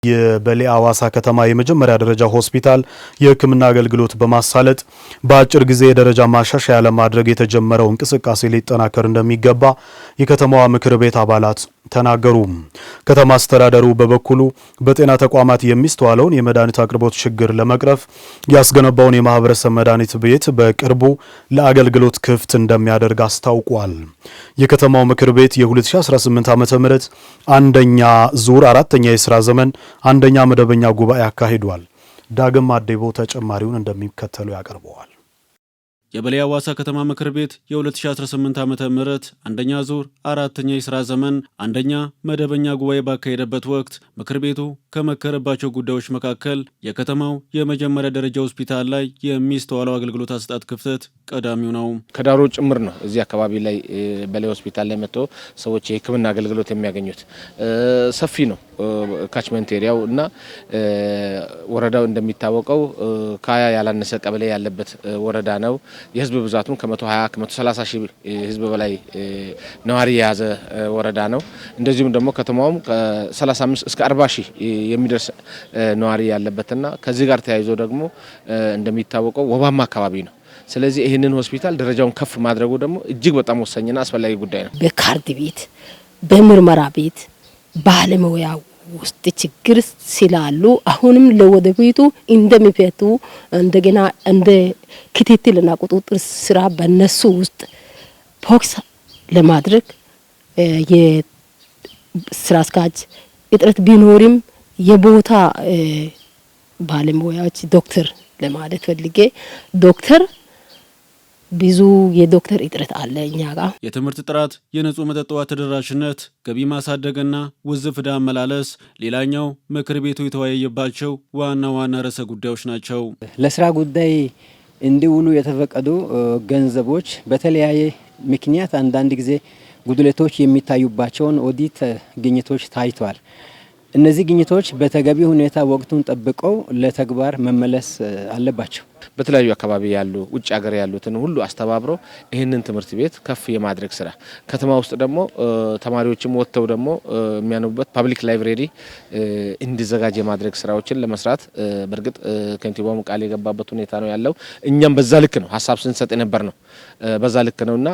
የበሌ አዋሳ ከተማ የመጀመሪያ ደረጃ ሆስፒታል የሕክምና አገልግሎት በማሳለጥ በአጭር ጊዜ የደረጃ ማሻሻያ ለማድረግ የተጀመረው እንቅስቃሴ ሊጠናከር እንደሚገባ የከተማዋ ምክር ቤት አባላት ተናገሩ። ከተማ አስተዳደሩ በበኩሉ በጤና ተቋማት የሚስተዋለውን የመድኃኒት አቅርቦት ችግር ለመቅረፍ ያስገነባውን የማህበረሰብ መድኃኒት ቤት በቅርቡ ለአገልግሎት ክፍት እንደሚያደርግ አስታውቋል። የከተማው ምክር ቤት የ2018 ዓ.ም አንደኛ ዙር አራተኛ የሥራ ዘመን አንደኛ መደበኛ ጉባኤ አካሂዷል። ዳግም አዴቦ ተጨማሪውን እንደሚከተለው ያቀርበዋል። የበሌ አዋሳ ከተማ ምክር ቤት የ2018 ዓመተ ምህረት አንደኛ ዙር አራተኛ የሥራ ዘመን አንደኛ መደበኛ ጉባኤ ባካሄደበት ወቅት ምክር ቤቱ ከመከረባቸው ጉዳዮች መካከል የከተማው የመጀመሪያ ደረጃ ሆስፒታል ላይ የሚስተዋለው አገልግሎት አሰጣጥ ክፍተት ቀዳሚው ነው። ከዳሮ ጭምር ነው እዚህ አካባቢ ላይ በሌ ሆስፒታል ላይ መጥቶ ሰዎች የሕክምና አገልግሎት የሚያገኙት ሰፊ ነው ካችመንት ኤሪያው እና ወረዳው እንደሚታወቀው ከ20 ያላነሰ ቀበሌ ያለበት ወረዳ ነው። የህዝብ ብዛቱም ከ120 ከ130 ሺህ ህዝብ በላይ ነዋሪ የያዘ ወረዳ ነው። እንደዚሁም ደግሞ ከተማውም ከ35 እስከ 40 ሺህ የሚደርስ ነዋሪ ያለበትና ከዚህ ጋር ተያይዞ ደግሞ እንደሚታወቀው ወባማ አካባቢ ነው። ስለዚህ ይህንን ሆስፒታል ደረጃውን ከፍ ማድረጉ ደግሞ እጅግ በጣም ወሳኝና አስፈላጊ ጉዳይ ነው። በካርድ ቤት በምርመራ ቤት ባለሙያው ውስጥ ችግር ስላሉ አሁንም ለወደፊቱ እንደሚፈቱ እንደገና እንደ ክትትልና ቁጥጥር ስራ በነሱ ውስጥ ፎክስ ለማድረግ የስራ አስኪያጅ እጥረት ቢኖርም የቦታ ባለሙያዎች ዶክተር ለማለት ፈልጌ ዶክተር ብዙ የዶክተር እጥረት አለ እኛ ጋር። የትምህርት ጥራት፣ የንጹህ መጠጥ ውሃ ተደራሽነት፣ ገቢ ማሳደግና ውዝፍ ዕዳ አመላለስ ሌላኛው ምክር ቤቱ የተወያየባቸው ዋና ርዕሰ ጉዳዮች ናቸው። ለስራ ጉዳይ እንዲውሉ የተፈቀዱ ገንዘቦች በተለያየ ምክንያት አንዳንድ ጊዜ ጉድለቶች የሚታዩባቸውን ኦዲት ግኝቶች ታይተዋል። እነዚህ ግኝቶች በተገቢ ሁኔታ ወቅቱን ጠብቀው ለተግባር መመለስ አለባቸው። በተለያዩ አካባቢ ያሉ ውጭ ሀገር ያሉትን ሁሉ አስተባብሮ ይህንን ትምህርት ቤት ከፍ የማድረግ ስራ ከተማ ውስጥ ደግሞ ተማሪዎችም ወጥተው ደግሞ የሚያነቡበት ፓብሊክ ላይብሬሪ እንዲዘጋጅ የማድረግ ስራዎችን ለመስራት በእርግጥ ከንቲባውም ቃል የገባበት ሁኔታ ነው ያለው። እኛም በዛ ልክ ነው ሀሳብ ስንሰጥ የነበር ነው በዛ ልክ ነውና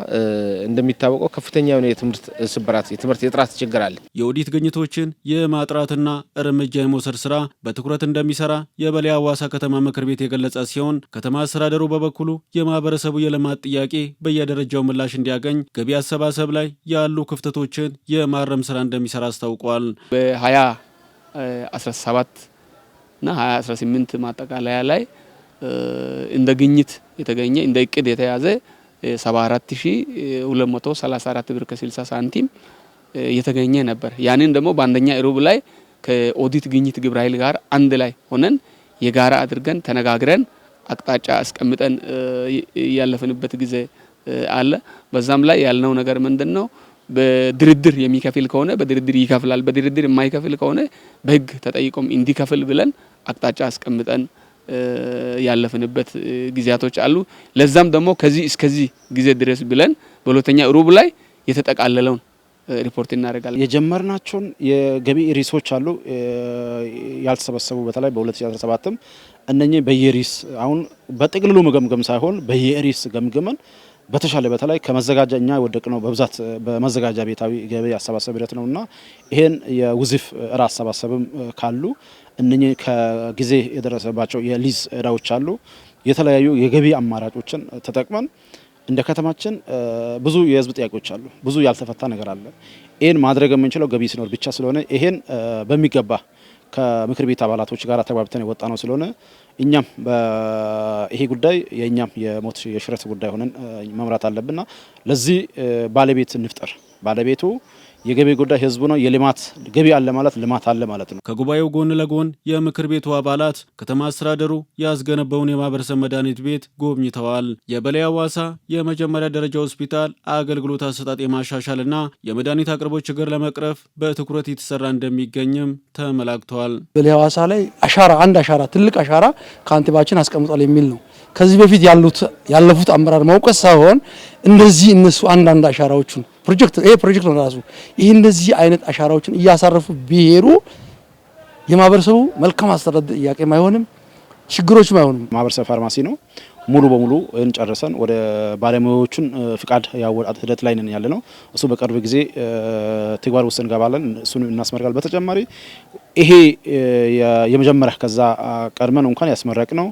እንደሚታወቀው ከፍተኛ የሆነ የትምህርት ስብራት የትምህርት የጥራት ችግር አለ። የኦዲት ግኝቶችን የማጥራትና እርምጃ የመውሰድ ስራ በትኩረት እንደሚሰራ የበሌ አዋሳ ከተማ ምክር ቤት የገለጸ ሲሆን ከተማ አስተዳደሩ በበኩሉ የማህበረሰቡ የልማት ጥያቄ በየደረጃው ምላሽ እንዲያገኝ ገቢ አሰባሰብ ላይ ያሉ ክፍተቶችን የማረም ስራ እንደሚሰራ አስታውቋል። በ2017 እና 2018 ማጠቃለያ ላይ እንደ ግኝት የተገኘ እንደ እቅድ የተያዘ 74234 ብር ከ60 ሳንቲም የተገኘ ነበር። ያንን ደግሞ በአንደኛ ሩብ ላይ ከኦዲት ግኝት ግብረ ኃይል ጋር አንድ ላይ ሆነን የጋራ አድርገን ተነጋግረን አቅጣጫ አስቀምጠን ያለፈንበት ጊዜ አለ። በዛም ላይ ያልነው ነገር ምንድነው? በድርድር የሚከፍል ከሆነ በድርድር ይከፍላል፣ በድርድር የማይከፍል ከሆነ በህግ ተጠይቆም እንዲከፍል ብለን አቅጣጫ አስቀምጠን ያለፈንበት ጊዜያቶች አሉ። ለዛም ደግሞ ከዚህ እስከዚህ ጊዜ ድረስ ብለን በሁለተኛ ሩብ ላይ የተጠቃለለውን ሪፖርት እናደርጋለን። የጀመርናቸውን የገቢ ሪሶች አሉ ያልተሰበሰቡ በተለይ በ2017ም እነኚህ በየሪስ አሁን በጥቅልሉ መገምገም ሳይሆን በየሪስ ገምገመን በተሻለ በተለይ ከመዘጋጃ እኛ ወደቅነው በብዛት በመዘጋጃ ቤታዊ ገቢ አሰባሰብ ሂደት ነውና ይሄን የውዝፍ ራስ አሰባሰብም ካሉ እነኚህ ከጊዜ የደረሰባቸው የሊዝ እዳዎች አሉ የተለያዩ የገቢ አማራጮችን ተጠቅመን እንደ ከተማችን ብዙ የህዝብ ጥያቄዎች አሉ፣ ብዙ ያልተፈታ ነገር አለ። ይሄን ማድረግ የምንችለው ገቢ ሲኖር ብቻ ስለሆነ ይሄን በሚገባ ከምክር ቤት አባላቶች ጋር ተግባብተን የወጣ ነው ስለሆነ እኛም ይሄ ጉዳይ የኛም የሞት የሽረት ጉዳይ ሆነን መምራት አለብንና ለዚህ ባለቤት እንፍጠር። ባለቤቱ የገቢ ጉዳይ ህዝቡ ነው። የልማት ገቢ አለ ማለት ልማት አለ ማለት ነው። ከጉባኤው ጎን ለጎን የምክር ቤቱ አባላት ከተማ አስተዳደሩ ያስገነባውን የማህበረሰብ መድኃኒት ቤት ጎብኝተዋል። የበሌ አዋሳ የመጀመሪያ ደረጃ ሆስፒታል አገልግሎት አሰጣጥ የማሻሻልና የመድኃኒት አቅርቦት ችግር ለመቅረፍ በትኩረት የተሰራ እንደሚገኝም ተመላክቷል። በሌ አዋሳ ላይ አንድ አሻራ ትልቅ አሻራ ከንቲባችን አስቀምጧል የሚል ነው። ከዚህ በፊት ያለፉት አመራር መውቀስ ሳይሆን እንደዚህ እነሱ አንዳንድ አሻራዎችን ፕሮጀክት ነው ራሱ ይህ እንደዚህ አይነት አሻራዎችን እያሳረፉ ቢሄሩ የማህበረሰቡ መልካም አስተዳደር ጥያቄም አይሆንም፣ ችግሮችም አይሆንም። ማህበረሰብ ፋርማሲ ነው። ሙሉ በሙሉ እንጨርሰን ወደ ባለሙያዎቹን ፍቃድ ያወጣት ሂደት ላይ ነን ያለነው። እሱ በቅርብ ጊዜ ተግባር ውስጥ እንገባለን፣ እሱን እናስመርቃለን። በተጨማሪ ይሄ የመጀመሪያ ከዛ ቀድመን እንኳን ያስመረቅ ነው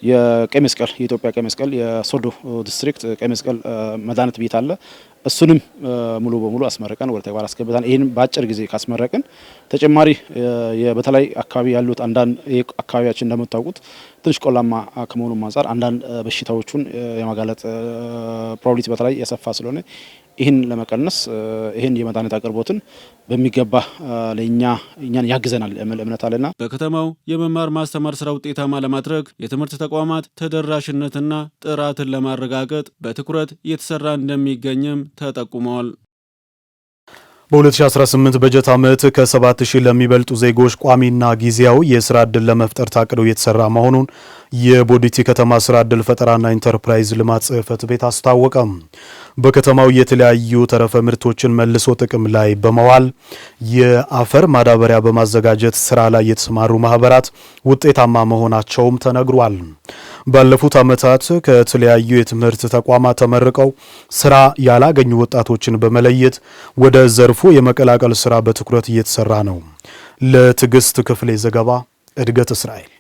የቀይ መስቀል የኢትዮጵያ ቀይ መስቀል የሶዶ ዲስትሪክት ቀይ መስቀል መድኃኒት ቤት አለ። እሱንም ሙሉ በሙሉ አስመረቀን ወደ ተግባር አስገብተን ይሄን በአጭር ጊዜ ካስመረቅን ተጨማሪ በተለይ አካባቢ ያሉት አንዳንድ አካባቢያችን እንደምታውቁት ትንሽ ቆላማ ከመሆኑ አንፃር አንዳንድ በሽታዎቹን የማጋለጥ ፕሮባቢሊቲ በተለይ የሰፋ ስለሆነ ይህን ለመቀነስ ይህን የመድኃኒት አቅርቦትን በሚገባ እኛን ያግዘናል የሚል እምነት አለና በከተማው የመማር ማስተማር ስራ ውጤታማ ለማድረግ የትምህርት ተቋማት ተደራሽነትና ጥራትን ለማረጋገጥ በትኩረት እየተሰራ እንደሚገኝም ተጠቁመዋል። በ2018 በጀት ዓመት ከ7000 ለሚበልጡ ዜጎች ቋሚና ጊዜያዊ የስራ ዕድል ለመፍጠር ታቅዶ እየተሰራ መሆኑን የቦዲቲ ከተማ ስራ ዕድል ፈጠራና ኢንተርፕራይዝ ልማት ጽሕፈት ቤት አስታወቀም። በከተማው የተለያዩ ተረፈ ምርቶችን መልሶ ጥቅም ላይ በመዋል የአፈር ማዳበሪያ በማዘጋጀት ስራ ላይ የተሰማሩ ማህበራት ውጤታማ መሆናቸውም ተነግሯል። ባለፉት ዓመታት ከተለያዩ የትምህርት ተቋማት ተመርቀው ስራ ያላገኙ ወጣቶችን በመለየት ወደ ዘርፉ የመቀላቀል ስራ በትኩረት እየተሰራ ነው። ለትዕግስት ክፍሌ ዘገባ እድገት እስራኤል።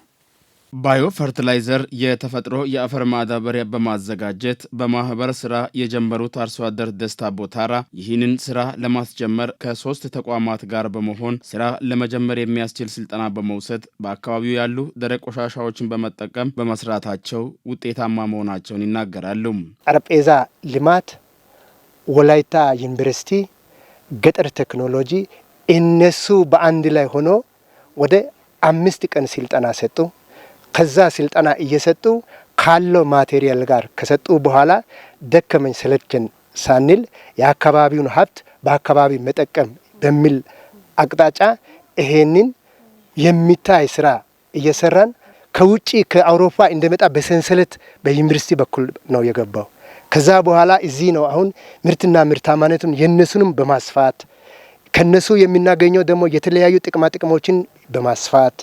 ባዮ ፈርቲላይዘር የተፈጥሮ የአፈር ማዳበሪያ በማዘጋጀት በማህበር ስራ የጀመሩት አርሶ አደር ደስታ ቦታራ ይህንን ስራ ለማስጀመር ከ3 ተቋማት ጋር በመሆን ስራ ለመጀመር የሚያስችል ስልጠና በመውሰድ በአካባቢው ያሉ ደረቅ ቆሻሻዎችን በመጠቀም በመስራታቸው ውጤታማ መሆናቸውን ይናገራሉ። ጠረጴዛ ልማት፣ ወላይታ ዩኒቨርሲቲ፣ ገጠር ቴክኖሎጂ እነሱ በአንድ ላይ ሆኖ ወደ 5 ቀን ስልጠና ሰጡ። ከዛ ስልጠና እየሰጡ ካለው ማቴሪያል ጋር ከሰጡ በኋላ ደከመኝ ሰለቸን ሳንል የአካባቢውን ሀብት በአካባቢ መጠቀም በሚል አቅጣጫ ይሄንን የሚታይ ስራ እየሰራን ከውጪ ከአውሮፓ እንደመጣ በሰንሰለት በዩኒቨርሲቲ በኩል ነው የገባው። ከዛ በኋላ እዚህ ነው አሁን ምርትና ምርታማነቱን የነሱንም በማስፋት ከነሱ የምናገኘው ደግሞ የተለያዩ ጥቅማ ጥቅሞችን በማስፋት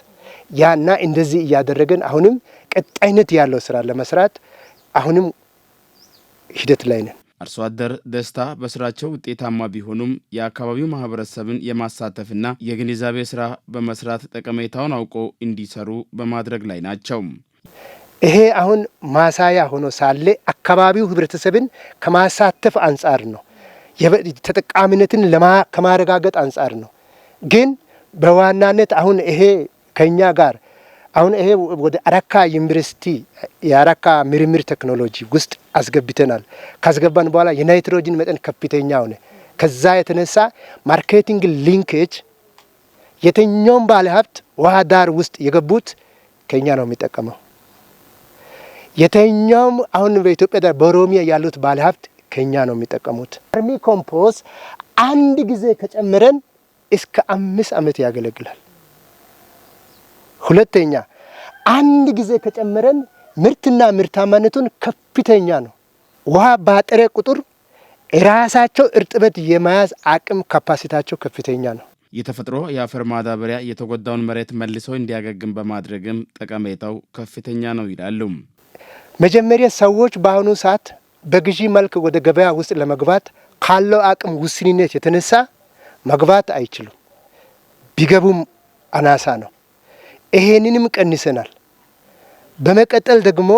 ያና እንደዚህ እያደረገን አሁንም ቀጣይነት ያለው ስራ ለመስራት አሁንም ሂደት ላይ ነን። አርሶ አደር ደስታ በስራቸው ውጤታማ ቢሆኑም የአካባቢው ማህበረሰብን የማሳተፍና የግንዛቤ ስራ በመስራት ጠቀሜታውን አውቆ እንዲሰሩ በማድረግ ላይ ናቸው። ይሄ አሁን ማሳያ ሆኖ ሳለ አካባቢው ህብረተሰብን ከማሳተፍ አንጻር ነው፣ ተጠቃሚነትን ከማረጋገጥ አንጻር ነው። ግን በዋናነት አሁን ይሄ ከኛ ጋር አሁን ይሄ ወደ አረካ ዩኒቨርሲቲ የአረካ ምርምር ቴክኖሎጂ ውስጥ አስገብተናል። ካስገባን በኋላ የናይትሮጅን መጠን ከፍተኛ ሆነ። ከዛ የተነሳ ማርኬቲንግ ሊንኬጅ የትኛውም ባለሀብት ውሃ ዳር ውስጥ የገቡት ከኛ ነው የሚጠቀመው። የትኛውም አሁን በኢትዮጵያ ዳር በኦሮሚያ ያሉት ባለሀብት ከኛ ነው የሚጠቀሙት። ቨርሚ ኮምፖስት አንድ ጊዜ ከጨመረን እስከ 5 ዓመት ያገለግላል። ሁለተኛ አንድ ጊዜ ከጨመረን ምርትና ምርታማነቱን ከፍተኛ ነው። ውሃ ባጠረ ቁጥር ራሳቸው እርጥበት የመያዝ አቅም ካፓሲታቸው ከፍተኛ ነው። የተፈጥሮ የአፈር ማዳበሪያ የተጎዳውን መሬት መልሶ እንዲያገግም በማድረግም ጠቀሜታው ከፍተኛ ነው ይላሉ። መጀመሪያ ሰዎች በአሁኑ ሰዓት በግዢ መልክ ወደ ገበያ ውስጥ ለመግባት ካለው አቅም ውስንነት የተነሳ መግባት አይችሉም። ቢገቡም አናሳ ነው። ይሄንንም ቀንሰናል። በመቀጠል ደግሞ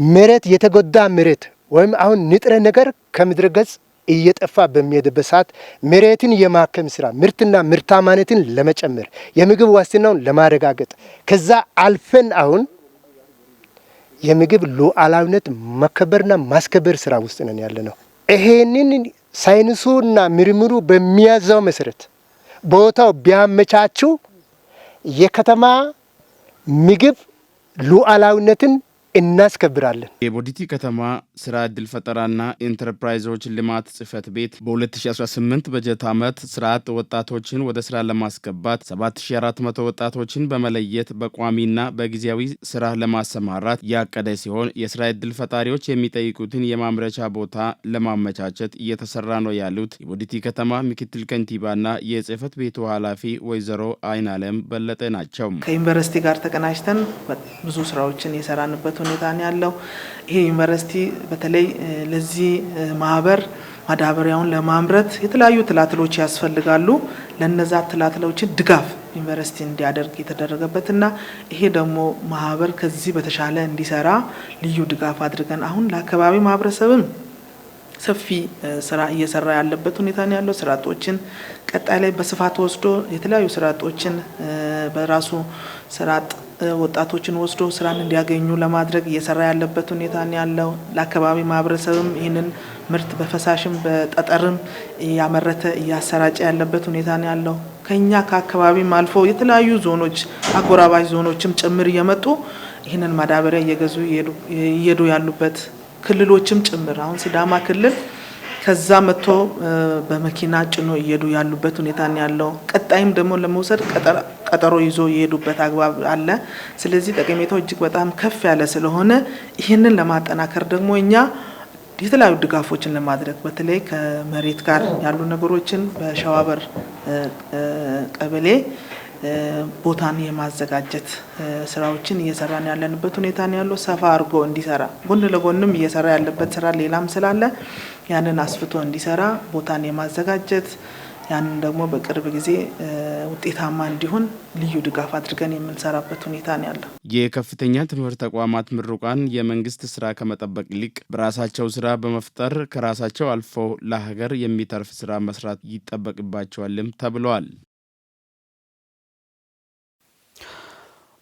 መሬት የተጎዳ መሬት ወይም አሁን ንጥረ ነገር ከምድረ ገጽ እየጠፋ በሚሄድበት ሰዓት መሬትን የማከም ስራ ምርትና ምርታማነትን ለመጨመር የምግብ ዋስትናውን ለማረጋገጥ ከዛ አልፈን አሁን የምግብ ሉዓላዊነት መከበርና ማስከበር ስራ ውስጥ ነን ያለነው። ይሄንን ሳይንሱና ምርምሩ በሚያዘው መሰረት ቦታው ቢያመቻቹ የከተማ ምግብ ሉዓላዊነትን እናስከብራለን። የቦዲቲ ከተማ ስራ ዕድል ፈጠራና ኢንተርፕራይዞች ልማት ጽሕፈት ቤት በ2018 በጀት ዓመት ስራ አጥ ወጣቶችን ወደ ስራ ለማስገባት 7400 ወጣቶችን በመለየት በቋሚና በጊዜያዊ ስራ ለማሰማራት ያቀደ ሲሆን የስራ ዕድል ፈጣሪዎች የሚጠይቁትን የማምረቻ ቦታ ለማመቻቸት እየተሰራ ነው ያሉት የቦዲቲ ከተማ ምክትል ከንቲባና የጽሕፈት ቤቱ ኃላፊ ወይዘሮ አይናለም በለጠ ናቸው። ከዩኒቨርሲቲ ጋር ተቀናጅተን ብዙ ስራዎችን የሰራንበት ሁኔታ ነው ያለው። ይሄ ዩኒቨርሲቲ በተለይ ለዚህ ማህበር ማዳበሪያውን ለማምረት የተለያዩ ትላትሎች ያስፈልጋሉ። ለነዛ ትላትሎችን ድጋፍ ዩኒቨርሲቲ እንዲያደርግ የተደረገበትና ይሄ ደግሞ ማህበር ከዚህ በተሻለ እንዲሰራ ልዩ ድጋፍ አድርገን አሁን ለአካባቢ ማህበረሰብም ሰፊ ስራ እየሰራ ያለበት ሁኔታ ነው ያለው። ስራ አጦችን ቀጣይ ላይ በስፋት ወስዶ የተለያዩ ስራ አጦችን በራሱ ስራ አጥ ወጣቶችን ወስዶ ስራን እንዲያገኙ ለማድረግ እየሰራ ያለበት ሁኔታ ነው ያለው። ለአካባቢ ማህበረሰብም ይህንን ምርት በፈሳሽም በጠጠርም ያመረተ እያሰራጨ ያለበት ሁኔታ ነው ያለው። ከኛ ከአካባቢም አልፎ የተለያዩ ዞኖች አጎራባች ዞኖችም ጭምር እየመጡ ይህንን ማዳበሪያ እየገዙ እየሄዱ ያሉበት ክልሎችም ጭምር አሁን ሲዳማ ክልል ከዛ መጥቶ በመኪና ጭኖ እየሄዱ ያሉበት ሁኔታ ነው ያለው። ቀጣይም ደግሞ ለመውሰድ ቀጠሮ ይዞ የሄዱበት አግባብ አለ። ስለዚህ ጠቀሜታው እጅግ በጣም ከፍ ያለ ስለሆነ ይህንን ለማጠናከር ደግሞ እኛ የተለያዩ ድጋፎችን ለማድረግ በተለይ ከመሬት ጋር ያሉ ነገሮችን በሸዋበር ቀበሌ ቦታን የማዘጋጀት ስራዎችን እየሰራን ያለንበት ሁኔታ ነው ያለው። ሰፋ አድርጎ እንዲሰራ ጎን ለጎንም እየሰራ ያለበት ስራ ሌላም ስላለ ያንን አስፍቶ እንዲሰራ ቦታን የማዘጋጀት ያንን ደግሞ በቅርብ ጊዜ ውጤታማ እንዲሆን ልዩ ድጋፍ አድርገን የምንሰራበት ሁኔታ ነው ያለው። የከፍተኛ ትምህርት ተቋማት ምሩቃን የመንግስት ስራ ከመጠበቅ ይልቅ በራሳቸው ስራ በመፍጠር ከራሳቸው አልፎ ለሀገር የሚተርፍ ስራ መስራት ይጠበቅባቸዋልም ተብሏል።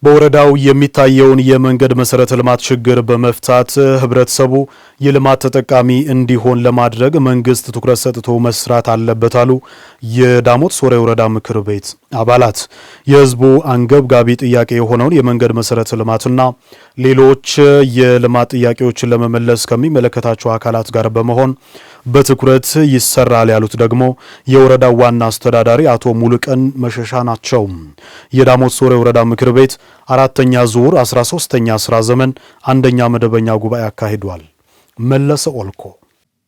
በወረዳው የሚታየውን የመንገድ መሰረተ ልማት ችግር በመፍታት ህብረተሰቡ የልማት ተጠቃሚ እንዲሆን ለማድረግ መንግስት ትኩረት ሰጥቶ መስራት አለበት አሉ የዳሞት ሶሬ ወረዳ ምክር ቤት አባላት። የህዝቡ አንገብጋቢ ጥያቄ የሆነውን የመንገድ መሰረተ ልማትና ሌሎች የልማት ጥያቄዎችን ለመመለስ ከሚመለከታቸው አካላት ጋር በመሆን በትኩረት ይሰራል ያሉት ደግሞ የወረዳው ዋና አስተዳዳሪ አቶ ሙሉቀን መሸሻ ናቸው። የዳሞት ሶሬ ወረዳ ምክር ቤት አራተኛ ዙር 13ኛ ስራ ዘመን አንደኛ መደበኛ ጉባኤ አካሂዷል። መለሰ ኦልኮ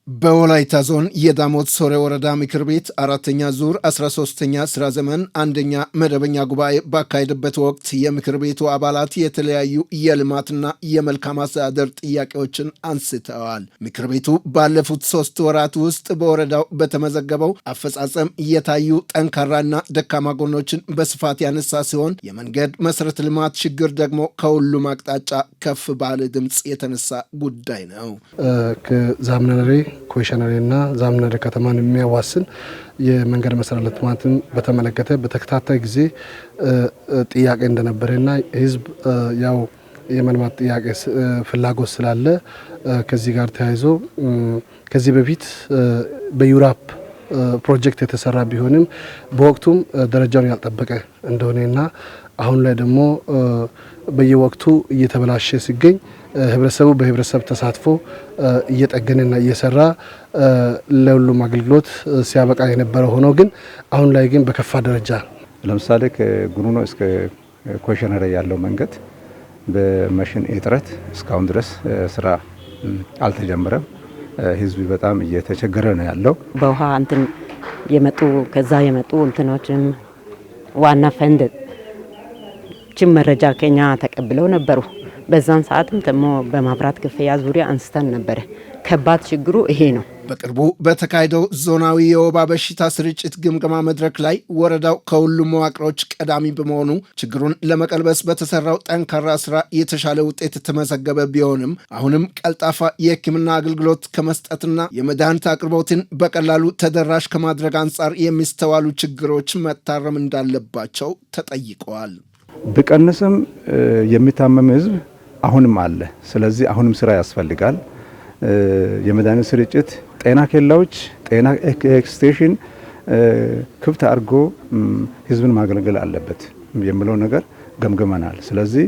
በወላይታ ዞን የዳሞት ሶሬ ወረዳ ምክር ቤት አራተኛ ዙር 13ኛ ስራ ዘመን አንደኛ መደበኛ ጉባኤ ባካሄደበት ወቅት የምክር ቤቱ አባላት የተለያዩ የልማትና የመልካም አስተዳደር ጥያቄዎችን አንስተዋል። ምክር ቤቱ ባለፉት 3 ወራት ውስጥ በወረዳው በተመዘገበው አፈጻጸም የታዩ ጠንካራና ደካማ ጎኖችን በስፋት ያነሳ ሲሆን የመንገድ መሰረተ ልማት ችግር ደግሞ ከሁሉም አቅጣጫ ከፍ ባለ ድምፅ የተነሳ ጉዳይ ነው። ከዛምነሬ ኮይሸነሬና ዛምነሬ ከተማን የሚያዋስን የመንገድ መሰረተ ልማትን በተመለከተ በተከታታይ ጊዜ ጥያቄ እንደነበረና ህዝብ ያው የመልማት ጥያቄ ፍላጎት ስላለ ከዚህ ጋር ተያይዞ ከዚህ በፊት በዩራፕ ፕሮጀክት የተሰራ ቢሆንም በወቅቱም ደረጃውን ያልጠበቀ እንደሆነና አሁን ላይ ደግሞ በየወቅቱ እየተበላሸ ሲገኝ ህብረተሰቡ በህብረተሰብ ተሳትፎ እየጠገነና እየሰራ ለሁሉም አገልግሎት ሲያበቃ የነበረ ሆኖ ግን አሁን ላይ ግን በከፋ ደረጃ ለምሳሌ ከጉኑኖ እስከ ኮይሸነሬ ያለው መንገድ በማሽን እጥረት እስካሁን ድረስ ስራ አልተጀመረም። ህዝብ በጣም እየተቸገረ ነው ያለው። በውሃ እንትን የመጡ ከዛ የመጡ እንትኖችም ዋና ፈንድ መረጃ ከኛ ተቀብለው ነበሩ። በዛን ሰዓትም ደግሞ በማብራት ክፍያ ዙሪያ አንስተን ነበር። ከባድ ችግሩ ይሄ ነው። በቅርቡ በተካሄደው ዞናዊ የወባ በሽታ ስርጭት ግምገማ መድረክ ላይ ወረዳው ከሁሉም መዋቅሮች ቀዳሚ በመሆኑ ችግሩን ለመቀልበስ በተሰራው ጠንካራ ስራ የተሻለ ውጤት የተመዘገበ ቢሆንም አሁንም ቀልጣፋ የሕክምና አገልግሎት ከመስጠትና የመድኃኒት አቅርቦትን በቀላሉ ተደራሽ ከማድረግ አንጻር የሚስተዋሉ ችግሮች መታረም እንዳለባቸው ተጠይቀዋል። ቢቀንስም የሚታመም ህዝብ አሁንም አለ። ስለዚህ አሁንም ስራ ያስፈልጋል። የመድኃኒት ስርጭት፣ ጤና ኬላዎች፣ ጤና ኤክስቴንሽን ክፍት አድርጎ ህዝብን ማገልገል አለበት የሚለው ነገር ገምገመናል። ስለዚህ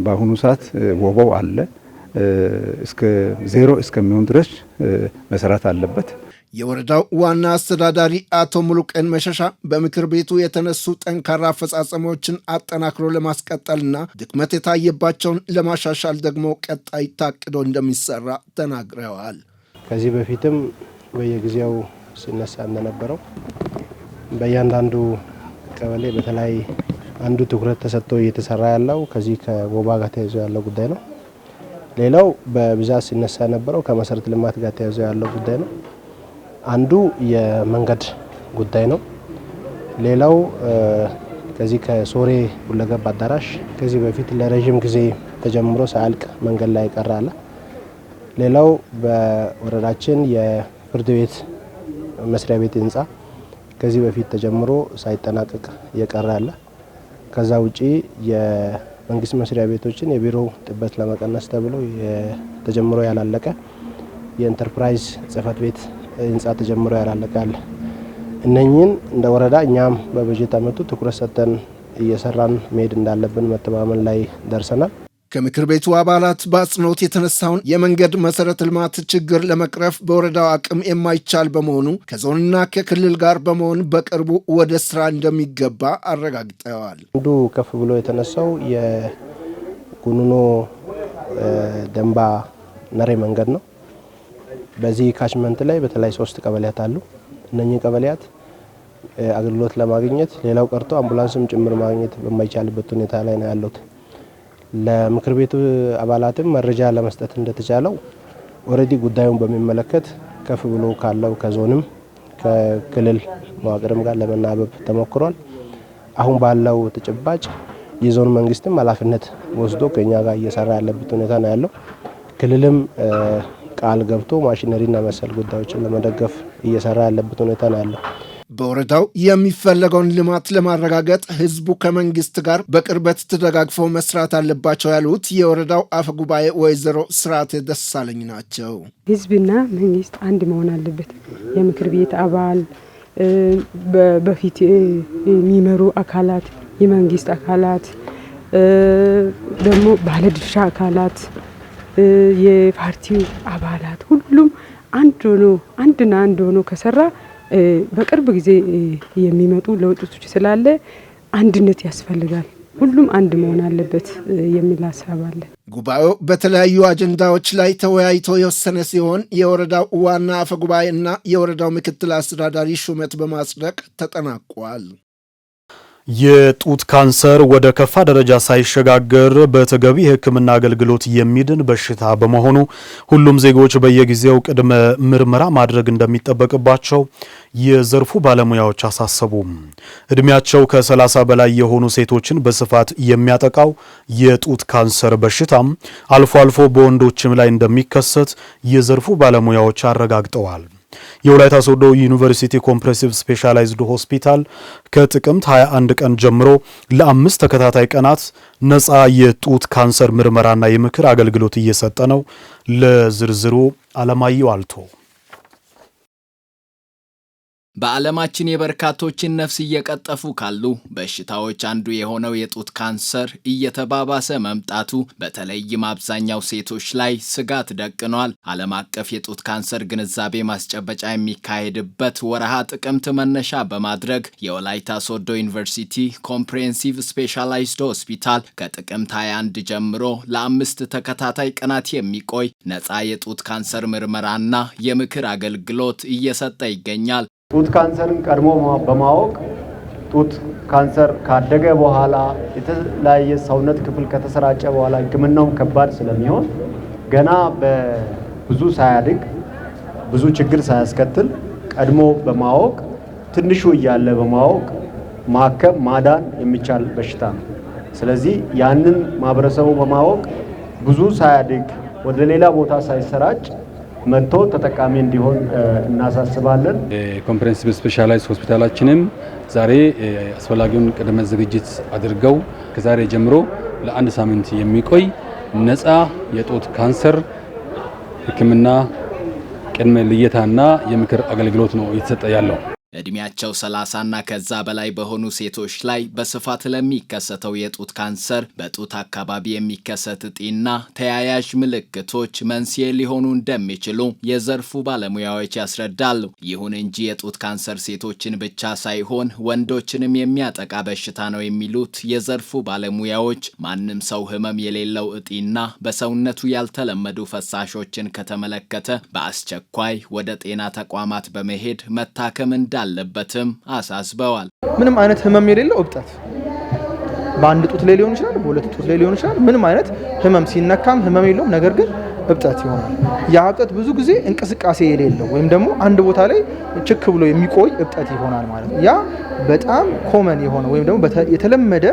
በአሁኑ ሰዓት ወባው አለ፣ እስከ ዜሮ እስከሚሆን ድረስ መስራት አለበት። የወረዳው ዋና አስተዳዳሪ አቶ ሙሉቀን መሸሻ በምክር ቤቱ የተነሱ ጠንካራ አፈጻጸሞችን አጠናክሮ ለማስቀጠልና ድክመት የታየባቸውን ለማሻሻል ደግሞ ቀጣይ ታቅዶ እንደሚሰራ ተናግረዋል። ከዚህ በፊትም በየጊዜው ሲነሳ እንደነበረው በእያንዳንዱ ቀበሌ በተለይ አንዱ ትኩረት ተሰጥቶ እየተሰራ ያለው ከዚህ ከወባ ጋር ተያይዞ ያለው ጉዳይ ነው። ሌላው በብዛት ሲነሳ የነበረው ከመሰረተ ልማት ጋር ተያይዞ ያለው ጉዳይ ነው። አንዱ የመንገድ ጉዳይ ነው። ሌላው ከዚህ ከሶሬ ሁለገብ አዳራሽ ከዚህ በፊት ለረጅም ጊዜ ተጀምሮ ሳያልቅ መንገድ ላይ ቀራለ። ሌላው በወረዳችን የፍርድ ቤት መስሪያ ቤት ህንጻ ከዚህ በፊት ተጀምሮ ሳይጠናቀቅ የቀረ አለ። ከዛ ውጪ የመንግስት መስሪያ ቤቶችን የቢሮ ጥበት ለመቀነስ ተብሎ ተጀምሮ ያላለቀ የኢንተርፕራይዝ ጽህፈት ቤት ህንጻ ተጀምሮ ያላለቀ አለ። እነኚህን እንደ ወረዳ እኛም በበጀት አመቱ ትኩረት ሰጥተን እየሰራን መሄድ እንዳለብን መተማመን ላይ ደርሰናል። ከምክር ቤቱ አባላት በአጽንኦት የተነሳውን የመንገድ መሰረተ ልማት ችግር ለመቅረፍ በወረዳው አቅም የማይቻል በመሆኑ ከዞንና ከክልል ጋር በመሆን በቅርቡ ወደ ስራ እንደሚገባ አረጋግጠዋል። አንዱ ከፍ ብሎ የተነሳው የጉኑኖ ደንባ ነሬ መንገድ ነው። በዚህ ካችመንት ላይ በተለይ 3 ቀበሌያት አሉ። እነኚህ ቀበሌያት አገልግሎት ለማግኘት ሌላው ቀርቶ አምቡላንስም ጭምር ማግኘት በማይቻልበት ሁኔታ ላይ ነው ያሉት። ለምክር ቤቱ አባላትም መረጃ ለመስጠት እንደተቻለው ኦሬዲ ጉዳዩን በሚመለከት ከፍ ብሎ ካለው ከዞንም ከክልል መዋቅርም ጋር ለመናበብ ተሞክሯል። አሁን ባለው ተጨባጭ የዞን መንግስትም ኃላፊነት ወስዶ ከኛ ጋር እየሰራ ያለበት ሁኔታ ነው ያለው። ክልልም ቃል ገብቶ ማሽነሪና መሰል ጉዳዮችን ለመደገፍ እየሰራ ያለበት ሁኔታ ነው ያለው። በወረዳው የሚፈለገውን ልማት ለማረጋገጥ ህዝቡ ከመንግስት ጋር በቅርበት ተደጋግፈው መስራት አለባቸው ያሉት የወረዳው አፈ ጉባኤ ወይዘሮ ስርዓተ ደሳለኝ ናቸው። ህዝብና መንግስት አንድ መሆን አለበት። የምክር ቤት አባል በፊት የሚመሩ አካላት፣ የመንግስት አካላት ደግሞ ባለድርሻ አካላት፣ የፓርቲው አባላት ሁሉም አንድና አንድ ሆኖ ከሰራ በቅርብ ጊዜ የሚመጡ ለውጦች ስላለ አንድነት ያስፈልጋል። ሁሉም አንድ መሆን አለበት የሚል ሀሳብ አለ። ጉባኤው በተለያዩ አጀንዳዎች ላይ ተወያይቶ የወሰነ ሲሆን የወረዳው ዋና አፈ ጉባኤ እና የወረዳው ምክትል አስተዳዳሪ ሹመት በማጽደቅ ተጠናቋል። የጡት ካንሰር ወደ ከፋ ደረጃ ሳይሸጋገር በተገቢ የሕክምና አገልግሎት የሚድን በሽታ በመሆኑ ሁሉም ዜጎች በየጊዜው ቅድመ ምርመራ ማድረግ እንደሚጠበቅባቸው የዘርፉ ባለሙያዎች አሳሰቡ። እድሜያቸው ከ30 በላይ የሆኑ ሴቶችን በስፋት የሚያጠቃው የጡት ካንሰር በሽታም አልፎ አልፎ በወንዶችም ላይ እንደሚከሰት የዘርፉ ባለሙያዎች አረጋግጠዋል። የወላይታ ሶዶ ዩኒቨርሲቲ ኮምፕሬሲቭ ስፔሻላይዝድ ሆስፒታል ከጥቅምት 21 ቀን ጀምሮ ለ5 ተከታታይ ቀናት ነፃ የጡት ካንሰር ምርመራና የምክር አገልግሎት እየሰጠ ነው። ለዝርዝሩ አለማየሁ አልቶ። በዓለማችን የበርካቶችን ነፍስ እየቀጠፉ ካሉ በሽታዎች አንዱ የሆነው የጡት ካንሰር እየተባባሰ መምጣቱ በተለይም አብዛኛው ሴቶች ላይ ስጋት ደቅኗል። ዓለም አቀፍ የጡት ካንሰር ግንዛቤ ማስጨበጫ የሚካሄድበት ወርሃ ጥቅምት መነሻ በማድረግ የወላይታ ሶዶ ዩኒቨርሲቲ ኮምፕሬሄንሲቭ ስፔሻላይዝድ ሆስፒታል ከጥቅምት 21 ጀምሮ ለ5 ተከታታይ ቀናት የሚቆይ ነፃ የጡት ካንሰር ምርመራና የምክር አገልግሎት እየሰጠ ይገኛል። ጡት ካንሰርን ቀድሞ በማወቅ ጡት ካንሰር ካደገ በኋላ የተለያየ ሰውነት ክፍል ከተሰራጨ በኋላ ሕክምናው ከባድ ስለሚሆን ገና በብዙ ሳያድግ ብዙ ችግር ሳያስከትል ቀድሞ በማወቅ ትንሹ እያለ በማወቅ ማከም ማዳን የሚቻል በሽታ ነው። ስለዚህ ያንን ማህበረሰቡ በማወቅ ብዙ ሳያድግ ወደ ሌላ ቦታ ሳይሰራጭ መጥቶ ተጠቃሚ እንዲሆን እናሳስባለን። ኮምፕሬሄንሲቭ ስፔሻላይዝድ ሆስፒታላችንም ዛሬ አስፈላጊውን ቅድመ ዝግጅት አድርገው ከዛሬ ጀምሮ ለ1 ሳምንት የሚቆይ ነፃ የጡት ካንሰር ሕክምና ቅድመ ልየታና የምክር አገልግሎት ነው እየተሰጠ ያለው። እድሜያቸው 30ና ከዛ በላይ በሆኑ ሴቶች ላይ በስፋት ለሚከሰተው የጡት ካንሰር በጡት አካባቢ የሚከሰት እጢና ተያያዥ ምልክቶች መንስኤ ሊሆኑ እንደሚችሉ የዘርፉ ባለሙያዎች ያስረዳሉ። ይሁን እንጂ የጡት ካንሰር ሴቶችን ብቻ ሳይሆን ወንዶችንም የሚያጠቃ በሽታ ነው የሚሉት የዘርፉ ባለሙያዎች ማንም ሰው ህመም የሌለው እጢና በሰውነቱ ያልተለመዱ ፈሳሾችን ከተመለከተ በአስቸኳይ ወደ ጤና ተቋማት በመሄድ መታከም እንዳለበትም አሳስበዋል። ምንም አይነት ህመም የሌለው እብጠት በአንድ ጡት ላይ ሊሆን ይችላል፣ በሁለት ጡት ላይ ሊሆን ይችላል። ምንም አይነት ህመም ሲነካም ህመም የለውም፣ ነገር ግን እብጠት ይሆናል። ያ እብጠት ብዙ ጊዜ እንቅስቃሴ የሌለው ወይም ደግሞ አንድ ቦታ ላይ ችክ ብሎ የሚቆይ እብጠት ይሆናል ማለት ነው። ያ በጣም ኮመን የሆነ ወይም ደግሞ የተለመደ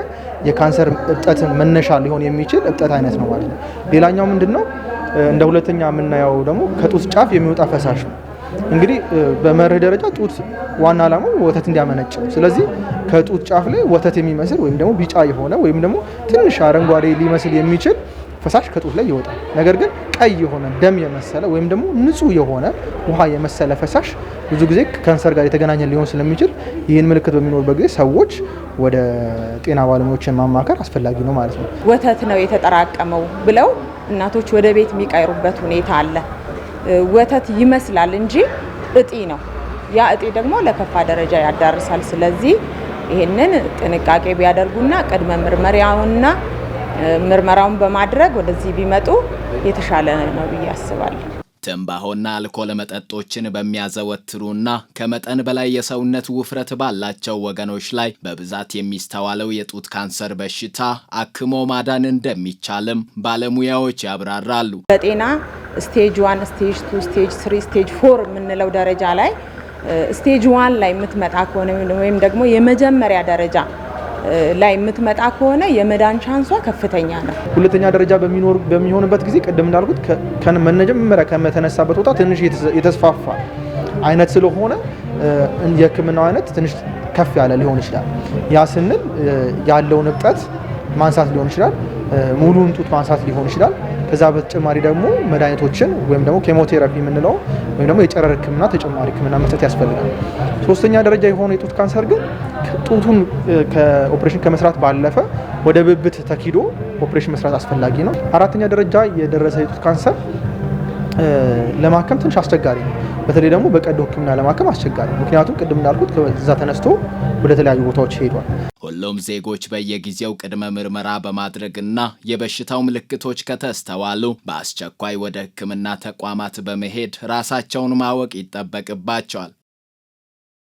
የካንሰር እብጠትን መነሻ ሊሆን የሚችል እብጠት አይነት ነው ማለት ነው። ሌላኛው ምንድነው? እንደ ሁለተኛ የምናየው ደግሞ ከጡት ጫፍ የሚወጣ ፈሳሽ ነው። እንግዲህ በመርህ ደረጃ ጡት ዋና ዓላማው ወተት እንዲያመነጭ ነው። ስለዚህ ከጡት ጫፍ ላይ ወተት የሚመስል ወይም ደግሞ ቢጫ የሆነ ወይም ደግሞ ትንሽ አረንጓዴ ሊመስል የሚችል ፈሳሽ ከጡት ላይ ይወጣል። ነገር ግን ቀይ የሆነ ደም የመሰለ ወይም ደግሞ ንጹህ የሆነ ውሃ የመሰለ ፈሳሽ ብዙ ጊዜ ካንሰር ጋር የተገናኘ ሊሆን ስለሚችል ይህን ምልክት በሚኖርበት ጊዜ ሰዎች ወደ ጤና ባለሙያዎችን ማማከር አስፈላጊ ነው ማለት ነው። ወተት ነው የተጠራቀመው ብለው እናቶች ወደ ቤት የሚቀይሩበት ሁኔታ አለ። ወተት ይመስላል እንጂ እጢ ነው። ያ እጢ ደግሞ ለከፋ ደረጃ ያዳርሳል። ስለዚህ ይህንን ጥንቃቄ ቢያደርጉና ቅድመ ምርመራውን በማድረግ ወደዚህ ቢመጡ የተሻለ ነው ብዬ አስባለሁ። ትንባሆና አልኮል መጠጦችን በሚያዘወትሩና ከመጠን በላይ የሰውነት ውፍረት ባላቸው ወገኖች ላይ በብዛት የሚስተዋለው የጡት ካንሰር በሽታ አክሞ ማዳን እንደሚቻልም ባለሙያዎች ያብራራሉ። በጤና ስቴጅ 1፣ ስቴጅ 2፣ ስቴጅ 3፣ ስቴጅ 4 የምንለው ደረጃ ላይ ስቴጅ 1 ላይ የምትመጣ ከሆነ ወይም ደግሞ የመጀመሪያ ደረጃ ላይ የምትመጣ ከሆነ የመዳን ቻንሷ ከፍተኛ ነው። ሁለተኛ ደረጃ በሚሆንበት ጊዜ ቅድም እንዳልኩት ከመጀመሪያ ከመተነሳበት ቦታ ትንሽ የተስፋፋ አይነት ስለሆነ የሕክምናው አይነት ትንሽ ከፍ ያለ ሊሆን ይችላል። ያ ስንል ያለውን እብጠት ማንሳት ሊሆን ይችላል፣ ሙሉን ጡት ማንሳት ሊሆን ይችላል። ከዛ በተጨማሪ ደግሞ መድኃኒቶችን ወይም ደግሞ ኬሞቴራፒ የምንለው ወይም ደግሞ የጨረር ሕክምና ተጨማሪ ሕክምና መስጠት ያስፈልጋል። ሶስተኛ ደረጃ የሆነ የጡት ካንሰር ግን ጡቱን ከኦፕሬሽን ከመስራት ባለፈ ወደ ብብት ተኪዶ ኦፕሬሽን መስራት አስፈላጊ ነው። አራተኛ ደረጃ የደረሰ የጡት ካንሰር ለማከም ትንሽ አስቸጋሪ ነው። በተለይ ደግሞ በቀዶ ሕክምና ለማከም አስቸጋሪ ነው። ምክንያቱም ቅድም እንዳልኩት ከዛ ተነስቶ ወደ ተለያዩ ቦታዎች ሄዷል። ሁሉም ዜጎች በየጊዜው ቅድመ ምርመራ በማድረግና የበሽታው ምልክቶች ከተስተዋሉ በአስቸኳይ ወደ ሕክምና ተቋማት በመሄድ ራሳቸውን ማወቅ ይጠበቅባቸዋል።